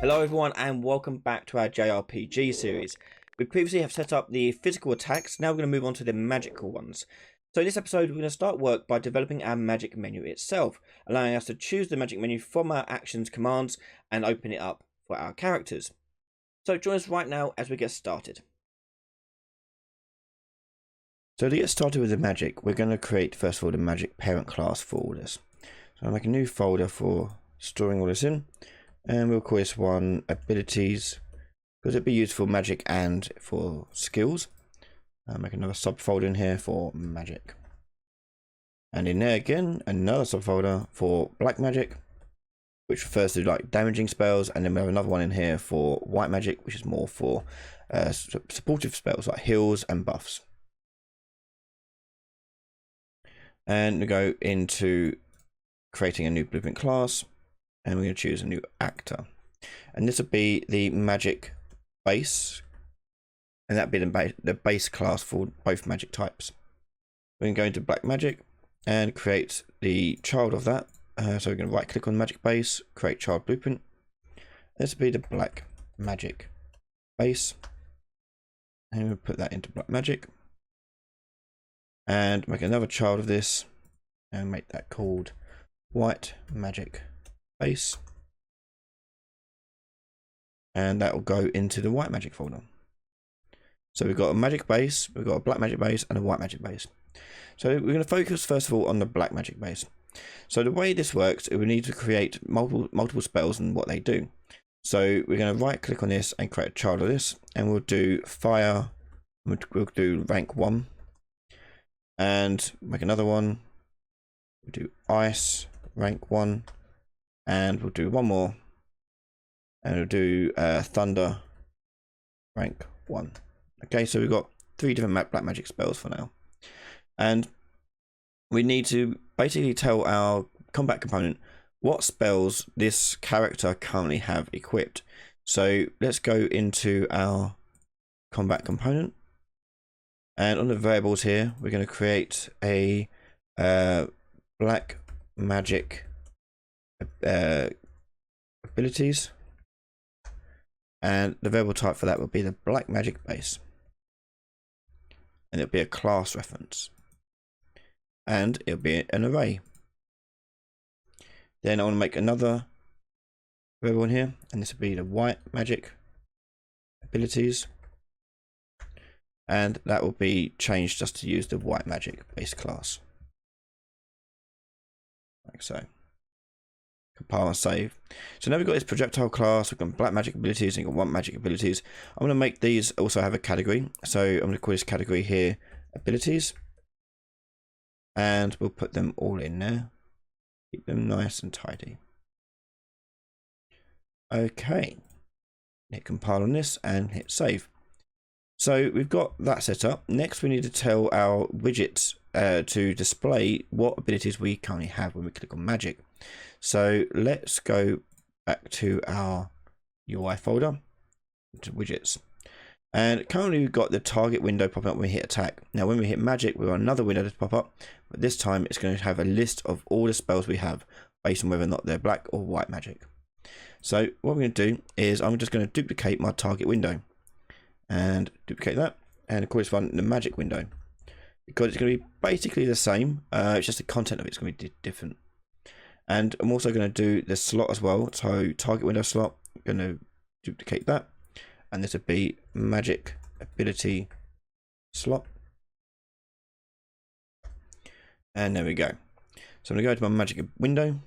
Hello everyone and welcome back to our JRPG series. We previously have set up the physical attacks, now we're going to move on to the magical ones. So in this episode we're going to start work by developing our magic menu itself, allowing us to choose the magic menu from our actions commands and open it up for our characters. So join us right now as we get started. So to get started with the magic, we're going to create first of all the magic parent class for all this. So I'll make a new folder for storing all this in. And we'll call this one abilities, because it'd be used for magic and for skills. I'll make another subfolder in here for magic. And in there again, another subfolder for black magic, which refers to like damaging spells. And then we have another one in here for white magic, which is more for supportive spells like heals and buffs. And we go into creating a new blueprint class. And we're going to choose a new actor, and this will be the magic base, and that'd be the base class for both magic types. We can go into black magic and create the child of that. So we're going to right click on magic base, create child blueprint. This will be the black magic base, and we'll put that into black magic and make another child of this and make that called white magic base, and that will go into the white magic folder. So we've got a magic base, we've got a black magic base and a white magic base. So we're going to focus first of all on the black magic base. So the way this works, we need to create multiple spells and what they do. So we're going to right click on this and create a child of this, and we'll do fire, we'll do rank 1, and make another one, we'll do ice rank 1, and we'll do one more, and we'll do thunder rank 1. Okay, so we've got 3 different black magic spells for now, and we need to basically tell our combat component what spells this character currently have equipped. So let's go into our combat component, and on the variables here we're going to create a black magic abilities, and the variable type for that will be the black magic base, and it'll be a class reference, and it'll be an array. Then I want to make another variable in here, and this will be the white magic abilities, and that will be changed just to use the white magic base class, like so. Compile and save. So now we've got this projectile class, we've got black magic abilities, and we've got white magic abilities. I'm going to make these also have a category. So I'm going to call this category here abilities, and we'll put them all in there. Keep them nice and tidy. Okay. Hit compile on this and hit save. So we've got that set up. Next we need to tell our widgets to display what abilities we currently have when we click on magic. So let's go back to our UI folder, to widgets, and currently we've got the target window popping up when we hit attack. Now when we hit magic, we've got another window to pop up, but this time it's going to have a list of all the spells we have based on whether or not they're black or white magic. So what we're going to do is I'm just going to duplicate my target window and duplicate that, and of course run the magic window, because it's going to be basically the same, it's just the content of it's going to be different. And I'm also going to do the slot as well. So target window slot, I'm going to duplicate that, and this would be magic ability slot, and there we go. So I'm going to go to my magic window,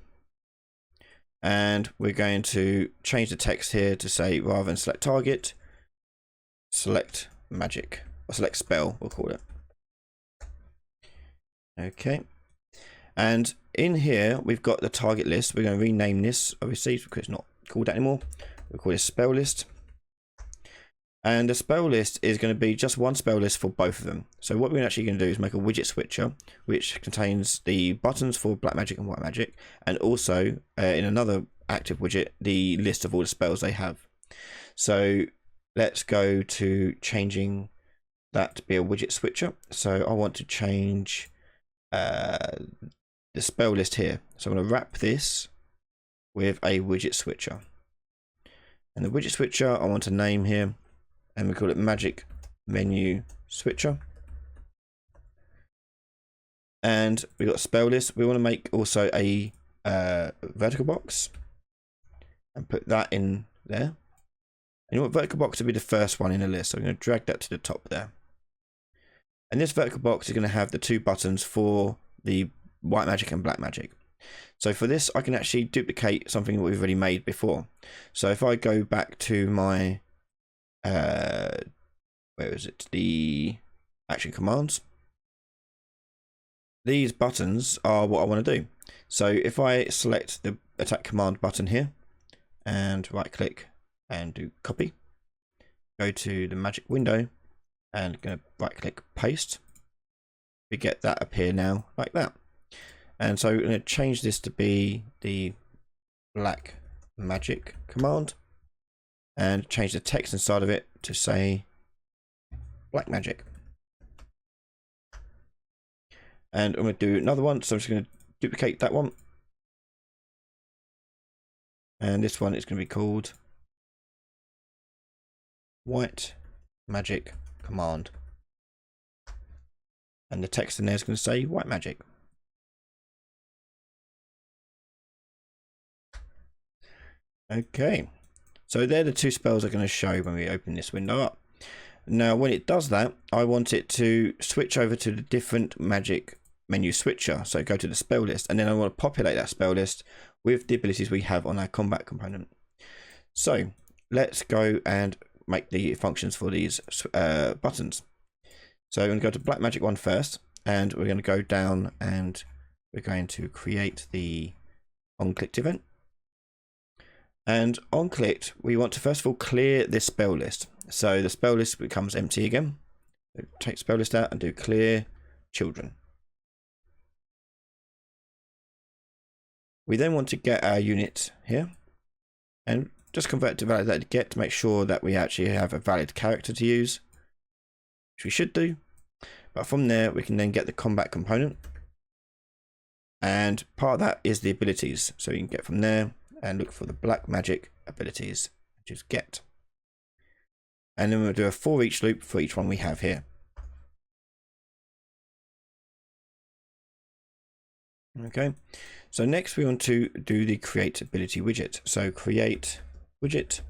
and we're going to change the text here to say, rather than select target, select magic, or select spell, we'll call it. Okay, and in here we've got the target list. We're going to rename this obviously because it's not called that anymore. We'll call it spell list, and the spell list is going to be just one spell list for both of them. So what we're actually going to do is make a widget switcher which contains the buttons for black magic and white magic, and also in another active widget the list of all the spells they have. So let's go to changing that to be a widget switcher. So I want to change the spell list here. So I'm going to wrap this with a widget switcher. And the widget switcher, I want a name here, and we call it magic menu switcher. And we got spell list. We want to make also a vertical box and put that in there. And you want vertical box to be the first one in the list, so I'm going to drag that to the top there. And this vertical box is going to have the 2 buttons for the white magic and black magic. So for this, I can actually duplicate something that we've already made before. So if I go back to my, where is it? The action commands. These buttons are what I want to do. So if I select the attack command button here and right click and do copy, go to the magic window and going to right click paste, we get that appear now like that. And so we're going to change this to be the black magic command and change the text inside of it to say black magic. And I'm going to do another one, so I'm just going to duplicate that one. And this one is going to be called white magic command. And the text in there is going to say white magic. Okay, so they're the 2 spells I'm going to show when we open this window up. Now, when it does that, I want it to switch over to the different magic menu switcher. So go to the spell list, and then I want to populate that spell list with the abilities we have on our combat component. So let's go and make the functions for these buttons. So I'm going to go to black magic one first, and we're going to go down and we're going to create the on clicked event. And on clicked, we want to first of all clear this spell list. So the spell list becomes empty again. So take spell list out and do clear children. We then want to get our unit here and just convert to validated get to make sure that we actually have a valid character to use, which we should do. But from there, we can then get the combat component. And part of that is the abilities. So you can get from there and look for the black magic abilities, which is get. And then we'll do a for each loop for each one we have here. Okay, so next we want to do the create ability widget. So create widget,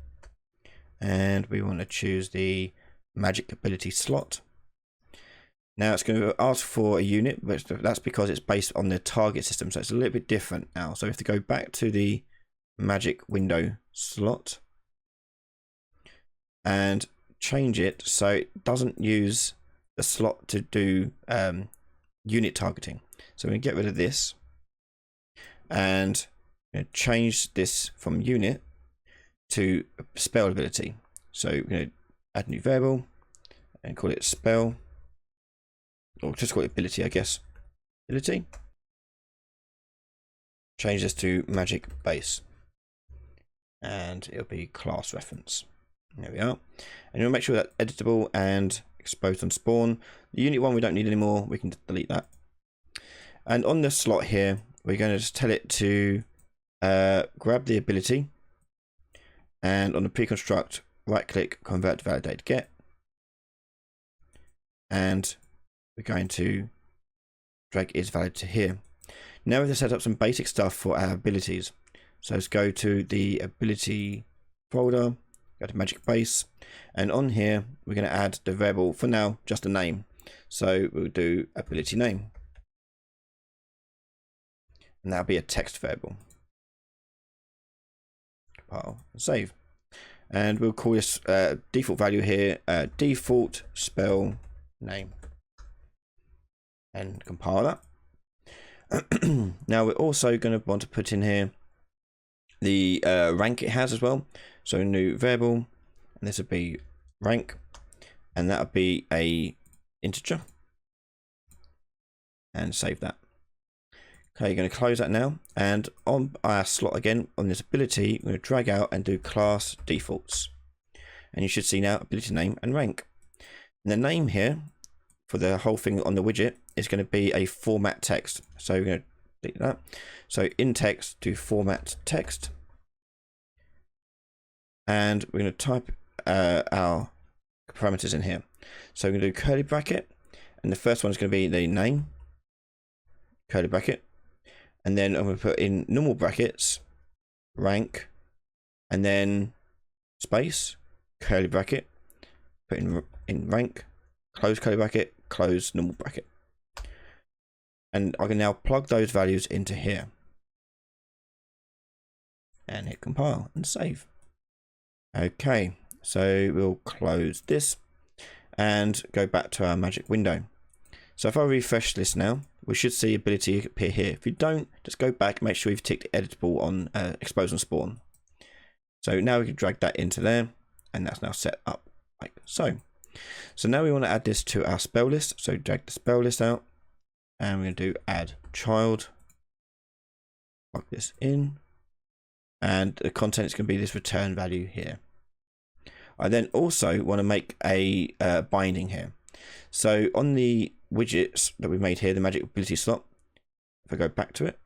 and we want to choose the magic ability slot. Now it's going to ask for a unit, but that's because it's based on the target system, so it's a little bit different now. So we have to go back to the magic window slot and change it so it doesn't use the slot to do unit targeting. So we're going to get rid of this and change this from unit to spell ability. So we're going to add a new variable and call it spell, or just call it ability, I guess. Ability. Change this to magic base, and it'll be class reference. There we are. And you'll make sure that's editable and exposed on spawn. The unit one we don't need anymore. We can delete that. And on the slot here, we're going to just tell it to grab the ability, and on the pre-construct, right click, convert to validate get, and we're going to drag is valid to here. Now we have to set up some basic stuff for our abilities. So let's go to the ability folder, go to magic base, and on here we're going to add the variable, for now just a name. So we'll do ability name, and that'll be a text variable. Compile and save, and we'll call this default value here default spell name, and compile that. Now we're also going to want to put in here the rank it has as well. So new variable, and this would be rank, and that would be a integer, and save that. Okay, you're going to close that now, and on our slot again on this ability, we're going to drag out and do class defaults, and you should see now ability name and rank. And the name here for the whole thing on the widget is going to be a format text. So we're going to delete that. So in text, do format text, and we're going to type our parameters in here. So we're going to do curly bracket, and the first one is going to be the name, curly bracket, and then I'm going to put in normal brackets, rank, and then space, curly bracket, put in rank, close curly bracket, close normal bracket. And I can now plug those values into here. And hit compile and save. Okay, so we'll close this and go back to our magic window. So if I refresh this now, we should see ability appear here. If you don't, just go back, make sure you've ticked editable on expose and spawn. So now we can drag that into there, and that's now set up like so. So now we want to add this to our spell list. So drag the spell list out, and we're going to do add child. Plug this in, and the content is going to be this return value here. I then also want to make a binding here. So on the widgets that we made here, the magic ability slot, if I go back to it,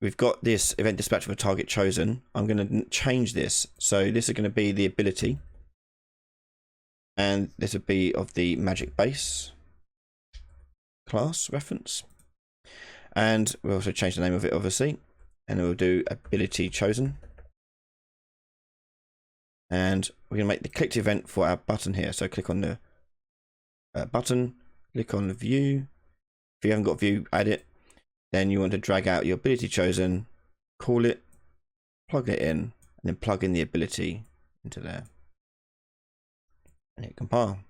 we've got this event dispatch of a target chosen. I'm going to change this. So this is going to be the ability, and this would be of the magic base class reference. And we'll also change the name of it, obviously, and we'll do ability chosen. And we're going to make the clicked event for our button here. So click on the button, click on the view. If you haven't got view, add it. Then you want to drag out your ability chosen, call it, plug it in, and then plug in the ability into there. And hit compile.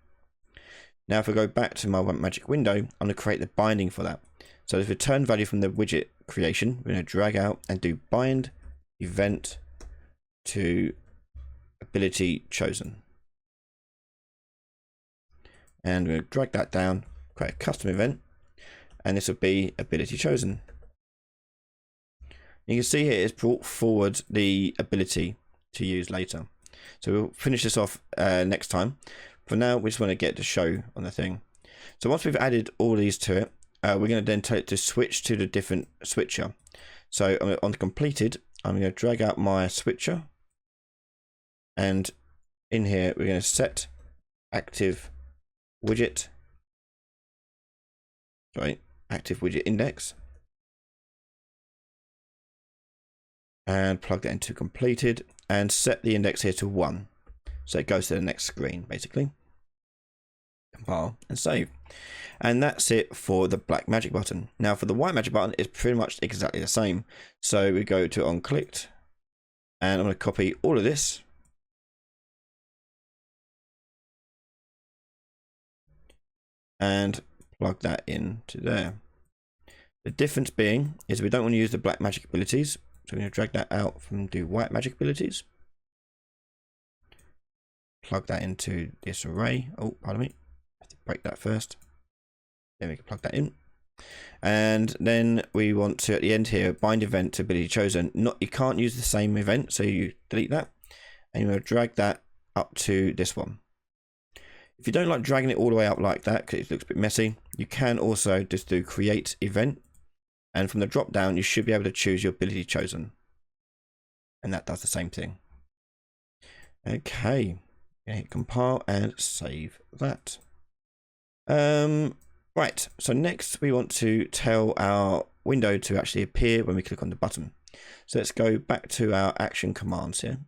Now if I go back to my magic window, I'm going to create the binding for that. So the return value from the widget creation, we're going to drag out and do bind event to ability chosen. And we're going to drag that down, create a custom event, and this will be ability chosen. You can see here it's brought forward the ability to use later. So we'll finish this off next time. For now, we just want to get the show on the thing. So once we've added all these to it, we're going to then tell it to switch to the different switcher. So on completed, I'm going to drag out my switcher, and in here we're going to set active widget, active widget index, and plug that into completed and set the index here to 1. So it goes to the next screen, basically. Compile and save. And that's it for the black magic button. Now for the white magic button, it's pretty much exactly the same. So we go to on clicked, and I'm going to copy all of this. And plug that into there. The difference being is we don't want to use the black magic abilities. So we're going to drag that out from do white magic abilities. Plug that into this array. Oh, pardon me. I have to break that first. Then we can plug that in. And then we want to, at the end here, bind event to ability chosen. You can't use the same event, so you delete that. And you're going to drag that up to this one. If you don't like dragging it all the way up like that, because it looks a bit messy, you can also just do create event. And from the drop down, you should be able to choose your ability chosen. And that does the same thing. Okay. Hit compile and save that. Right, so next we want to tell our window to actually appear when we click on the button. So let's go back to our action commands here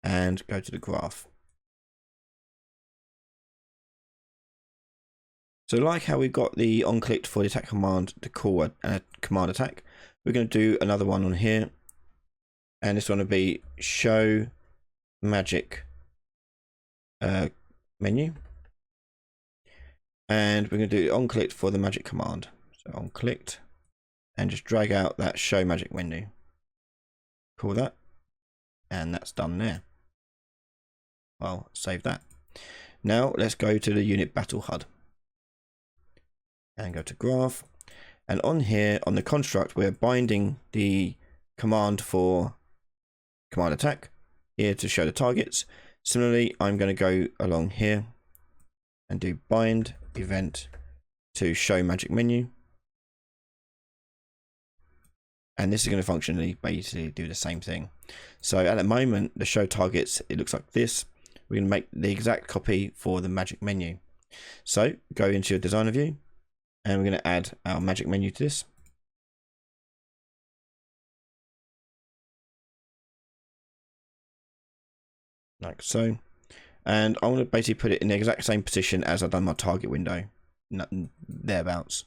and go to the graph. So like how we've got the on clicked for the attack command to call a command attack, we're going to do another one on here, and this one will be show magic menu, and we're going to do on clicked for the magic command. So on clicked, and just drag out that show magic menu, call that, and that's done there. Well, save that. Now let's go to the unit battle HUD and go to graph, and on here on the construct we're binding the command for command attack here to show the targets. Similarly, I'm going to go along here and do bind event to show magic menu, And this is going to functionally basically do the same thing. So at the moment, the show targets, it looks like this. We're going to make the exact copy for the magic menu. So go into your designer view, and we're going to add our magic menu to this. Like so. And I want to basically put it in the exact same position as I've done my target window, thereabouts.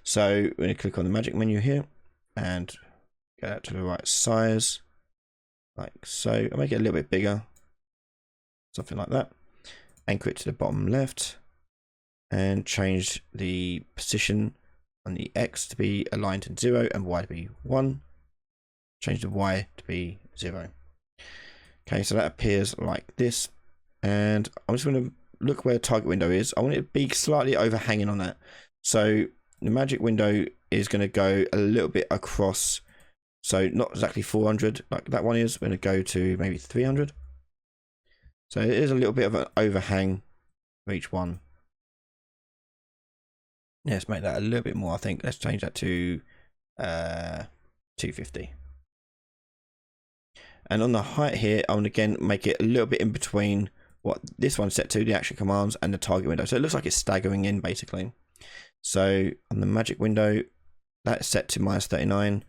So we're going to click on the magic menu here and get that to the right size, like so. I'll make it a little bit bigger, something like that. Anchor it to the bottom left and change the position on the X to be aligned to 0 and Y to be 1. Change the Y to be 0. Okay, so that appears like this. And I'm just going to look where the target window is. I want it to be slightly overhanging on that. So the magic window is going to go a little bit across. So not exactly 400 like that one is. We're going to go to maybe 300. So it is a little bit of an overhang for each one. Yeah, let's make that a little bit more. I think let's change that to 250. And on the height here, I'm going to again make it a little bit in between what this one's set to, the action commands, and the target window. So it looks like it's staggering in basically. So on the magic window, that's set to -39.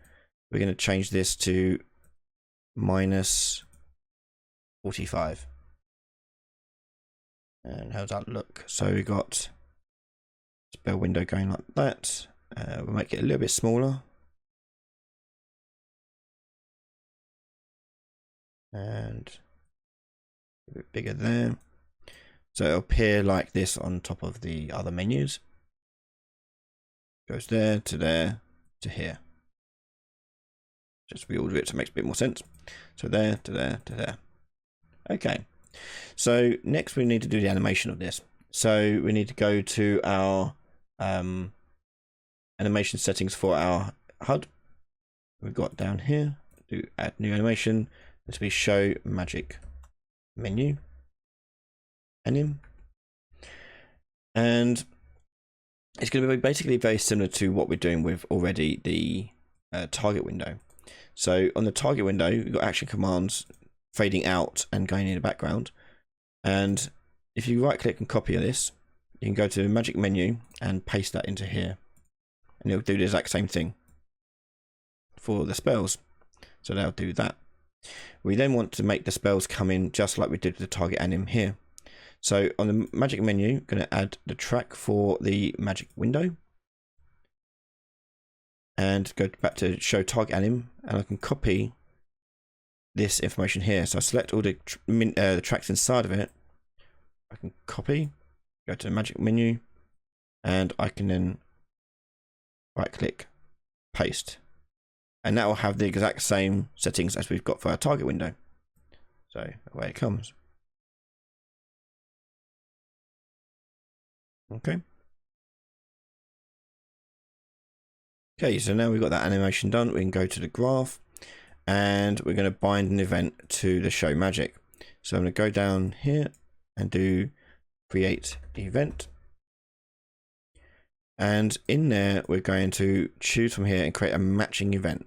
We're going to change this to -45. And how's that look? So we got spell window going like that. We'll make it a little bit smaller. And a bit bigger there. So it'll appear like this on top of the other menus. Goes there to here. Just reorder it so it makes a bit more sense. So there to there to there. Okay. So next we need to do the animation of this. So we need to go to our animation settings for our HUD. We've got down here, do add new animation. This will be show magic menu. Anim. And it's going to be basically very similar to what we're doing with already the target window. So on the target window, we've got action commands fading out and going in the background. And if you right click and copy this, you can go to the magic menu and paste that into here. And it'll do the exact same thing for the spells. So they'll do that. We then want to make the spells come in just like we did with the target anim here. So on the magic menu, going to add the track for the magic window. And go back to show target anim, and I can copy this information here. So I select all the tracks inside of it. I can copy, go to the magic menu, and I can then right click, paste. And that will have the exact same settings as we've got for our target window. So away it comes. Okay. Okay, so now we've got that animation done, we can go to the graph and we're going to bind an event to the show magic. So I'm going to go down here and do create event. And in there, we're going to choose from here and create a matching event.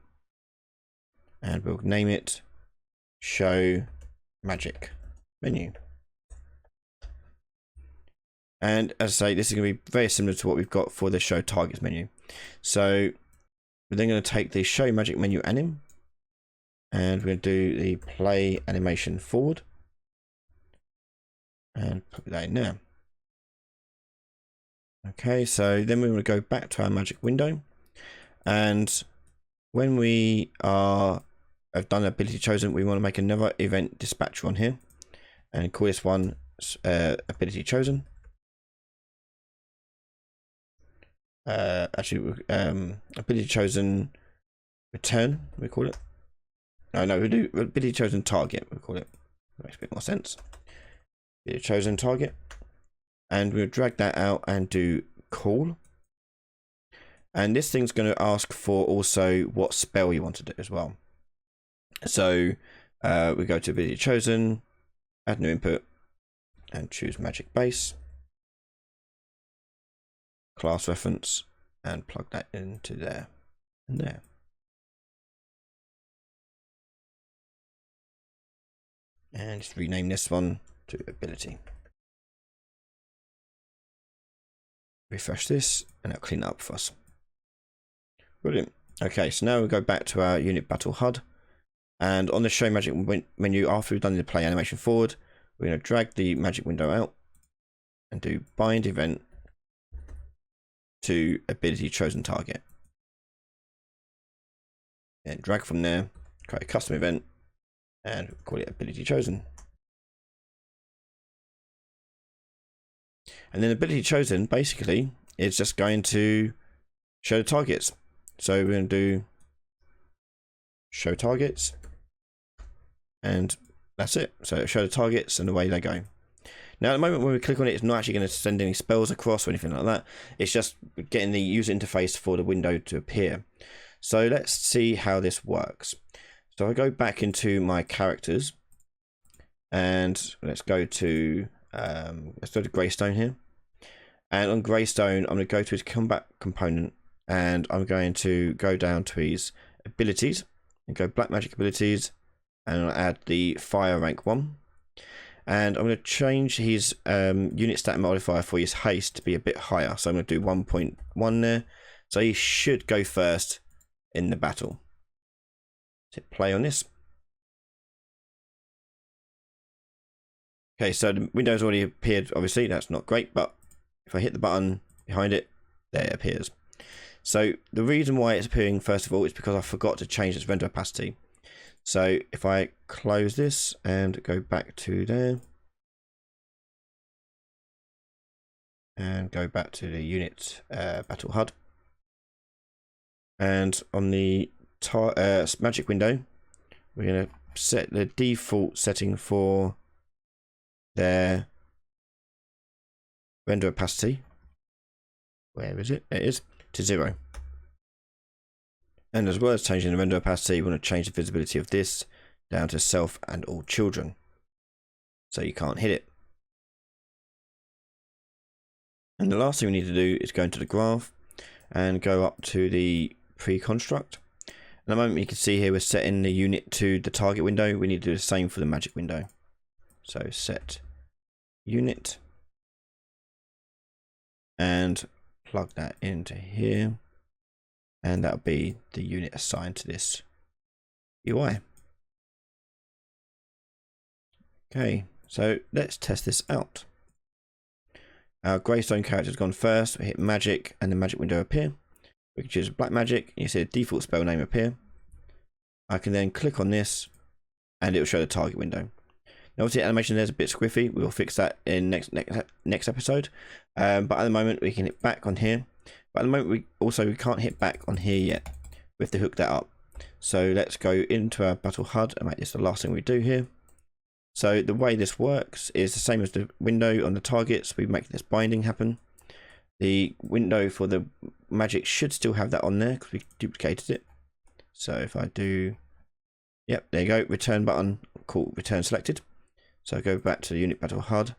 And we'll name it show magic menu. And as I say, this is going to be very similar to what we've got for the show targets menu. So we're then going to take the show magic menu anim, and we're going to do the play animation forward and put that in there. Okay, so then we want to go back to our magic window, and when we have done ability chosen, we want to make another event dispatcher on here and call this one ability chosen. Ability chosen return, we call it. No, we do ability chosen target, we call it. That makes a bit more sense. Ability chosen target, and we'll drag that out and do call. And this thing's going to ask for also what spell you want to do as well. So we go to ability chosen, add new input, and choose magic base. Class reference, and plug that into there and there. And just rename this one to ability. Refresh this and it'll clean it up for us. Brilliant. Okay, so now we go back to our unit battle HUD. And on the show magic menu, after we've done the play animation forward, we're going to drag the magic window out and do bind event to ability chosen target. And drag from there, create a custom event and call it ability chosen. And then ability chosen basically is just going to show the targets. So we're going to do show targets and that's it. So show the targets and away they go. Now at the moment when we click on it, it's not actually going to send any spells across or anything like that. It's just getting the user interface for the window to appear. So let's see how this works. So I go back into my characters and let's go to Greystone here. And on Greystone, I'm going to go to his combat component and I'm going to go down to his abilities and go black magic abilities and I'll add the fire rank 1. And I'm going to change his unit stat modifier for his haste to be a bit higher. So I'm going to do 1.1 there. So he should go first in the battle. Hit play on this. Okay, so the window's already appeared, obviously, that's not great, but if I hit the button behind it, there it appears. So the reason why it's appearing, first of all, is because I forgot to change its render opacity. So if I close this and go back to there, and go back to the unit battle HUD, and on the magic window, we're going to set the default setting for their render opacity. Where is it? It is to 0. And as well as changing the render opacity, we want to change the visibility of this down to self and all children, so you can't hit it. And the last thing we need to do is go into the graph and go up to the pre-construct. At the moment you can see here we're setting the unit to the target window. We need to do the same for the magic window. So set unit and plug that into here, and that'll be the unit assigned to this UI. Okay, so let's test this out. Our Greystone character has gone first. We hit magic and the magic window appear. We can choose black magic. You see the default spell name appear. I can then click on this and it will show the target window. Now obviously the animation there's a bit squiffy. We'll fix that in next episode. But at the moment we can hit back on here. But at the moment we can't hit back on here yet. We have to hook that up. So let's go into our battle HUD and make this the last thing we do here. So the way this works is the same as the window on the targets. We make this binding happen. The window for the magic should still have that on there because we duplicated it. So if I do, yep, there you go, return button, called return selected. So I go back to the unit battle HUD,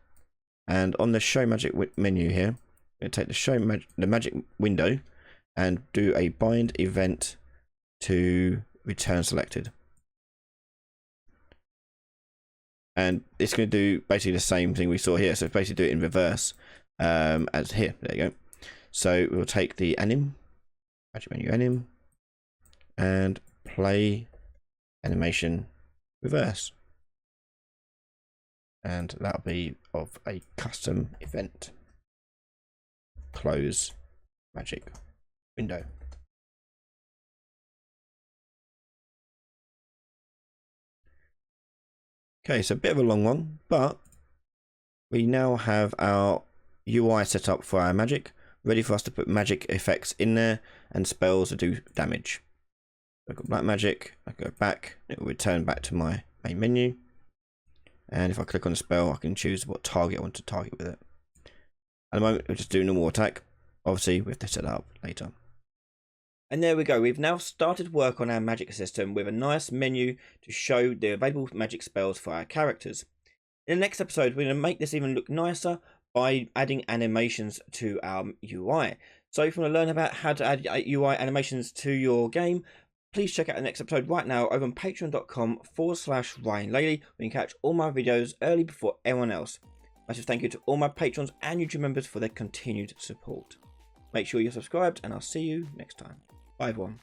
and on the show magic menu here, I'm going to take the magic window and do a bind event to return selected. And it's going to do basically the same thing we saw here. So basically do it in reverse as here. There you go. So we'll take the anim, magic menu anim, and play animation reverse. And that'll be of a custom event. Close magic window. Okay, so a bit of a long one, but we now have our UI set up for our magic, ready for us to put magic effects in there and spells to do damage. I've got black magic, I go back, it will return back to my main menu. And if I click on the spell, I can choose what target I want to target with it. At the moment, we'll just do normal attack. Obviously, we have to set that up later. And there we go. We've now started work on our magic system with a nice menu to show the available magic spells for our characters. In the next episode, we're going to make this even look nicer by adding animations to our UI. So if you want to learn about how to add UI animations to your game, please check out the next episode right now over on patreon.com/RyanLaley, where you can catch all my videos early before everyone else. Massive thank you to all my patrons and YouTube members for their continued support. Make sure you're subscribed, and I'll see you next time. Bye everyone.